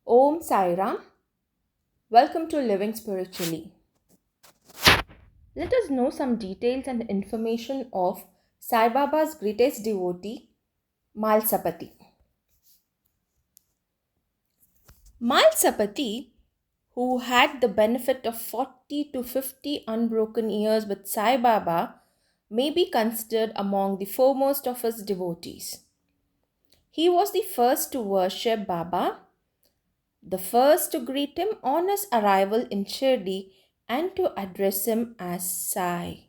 Om Sai Ram. Welcome to Living Spiritually. Let us know some details and information of Sai Baba's greatest devotee, Mhalsapati. Mhalsapati, who had the benefit of 40 to 50 unbroken years with Sai Baba, may be considered among the foremost of his devotees. He was the first to worship Baba, the first to greet him on his arrival in Shirdi and to address him as Sai.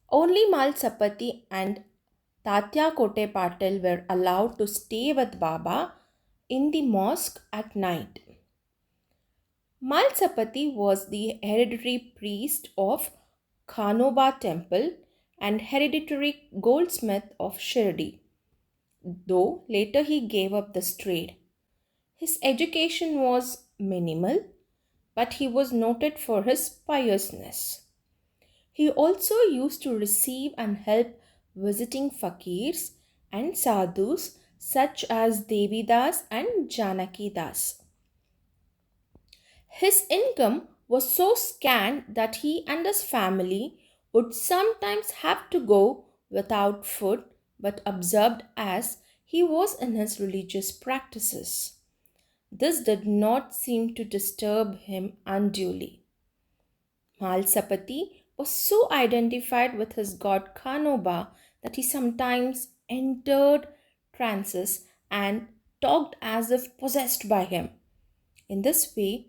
Only Mhalsapati and Tathya Kote Patil were allowed to stay with Baba in the mosque at night. Mhalsapati was the hereditary priest of Khanoba temple and hereditary goldsmith of Shirdi, though later he gave up this trade. His education was minimal, but he was noted for his piousness. He also used to receive and help visiting fakirs and sadhus such as Devi Das and Janaki Das. His income was so scant that he and his family would sometimes have to go without food but observed as he was in his religious practices. This did not seem to disturb him unduly. Mhalsapati was so identified with his god Khanoba that he sometimes entered trances and talked as if possessed by him. In this way,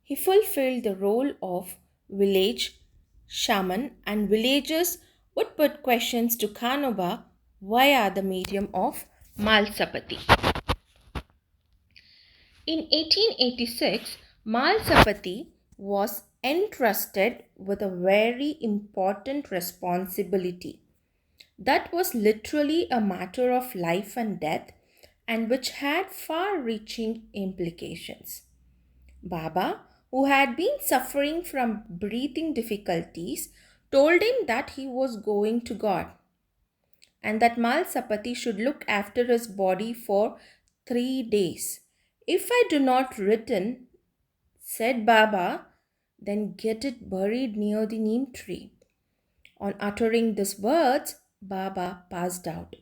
he fulfilled the role of village shaman, and villagers would put questions to Khanoba via the medium of Mhalsapati. In 1886, Mhalsapati was entrusted with a very important responsibility that was literally a matter of life and death and which had far reaching implications. Baba, who had been suffering from breathing difficulties, told him that he was going to God and that Mhalsapati should look after his body for 3 days. If I do not return, said Baba, then get it buried near the neem tree. On uttering these words, Baba passed out.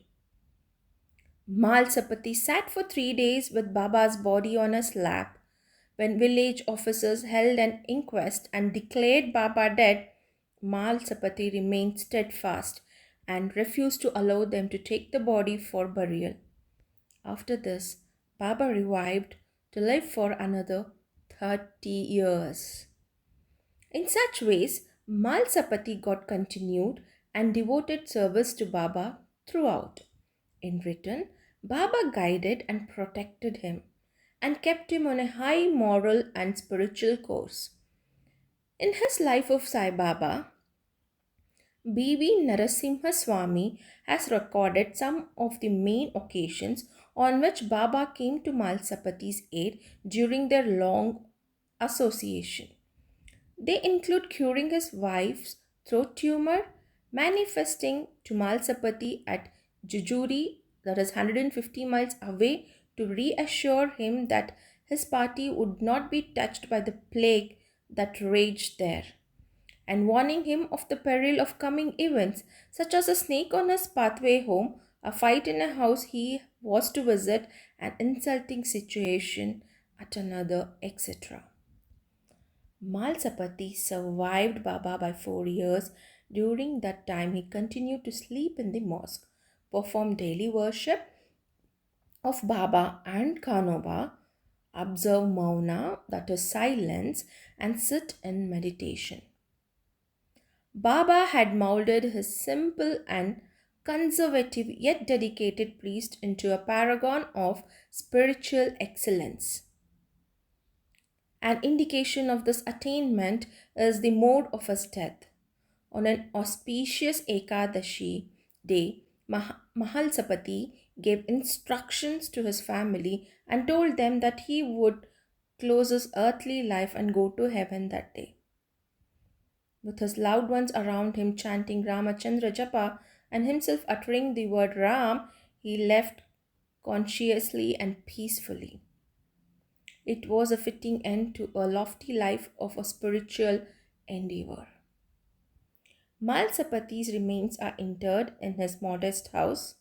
Mhalsapati sat for 3 days with Baba's body on his lap. When village officers held an inquest and declared Baba dead, Mhalsapati remained steadfast and refused to allow them to take the body for burial. After this, Baba revived to live for another 30 years. In such ways, Mhalsapati got continued and devoted service to Baba throughout. In return, Baba guided and protected him and kept him on a high moral and spiritual course. In his life of Sai Baba, B.V. Narasimha Swami has recorded some of the main occasions on which Baba came to Mhalsapati's aid during their long association. They include curing his wife's throat tumor, manifesting to Mhalsapati at Jujuri, that is 150 miles away, to reassure him that his party would not be touched by the plague that raged there, and warning him of the peril of coming events such as a snake on his pathway home, a fight in a house he was to visit, an insulting situation at another, etc. Mhalsapati survived Baba by 4 years. During that time, he continued to sleep in the mosque, perform daily worship of Baba and Khanoba, observe mauna, that is silence, and sit in meditation. Baba had molded his simple and conservative yet dedicated priest into a paragon of spiritual excellence. An indication of this attainment is the mode of his death. On an auspicious Ekadashi day, Mahalsapati gave instructions to his family and told them that he would close his earthly life and go to heaven that day. With his loved ones around him chanting Ramachandra Japa and himself uttering the word Ram, he left consciously and peacefully. It was a fitting end to a lofty life of a spiritual endeavor. Malsapati's remains are interred in his modest house,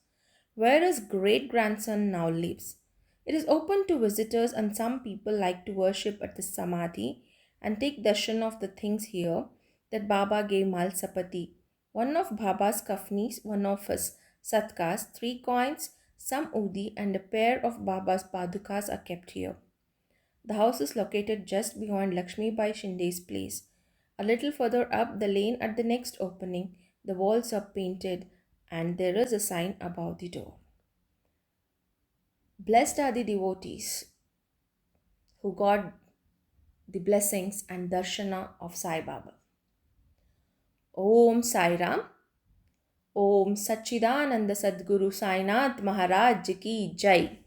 where his great grandson now lives. It is open to visitors, and some people like to worship at the Samadhi and take darshan of the things here that Baba gave Malsapati. One of Baba's kafnis, one of his satkas, 3 coins, some udi, and a pair of Baba's padukas are kept here. The house is located just beyond Lakshmi Bai Shinde's place. A little further up the lane at the next opening, the walls are painted and there is a sign above the door. Blessed are the devotees who got the blessings and darshana of Sai Baba. Om Sai Ram. Om Satchidananda Sadguru Sainath Maharaj Ki Jai.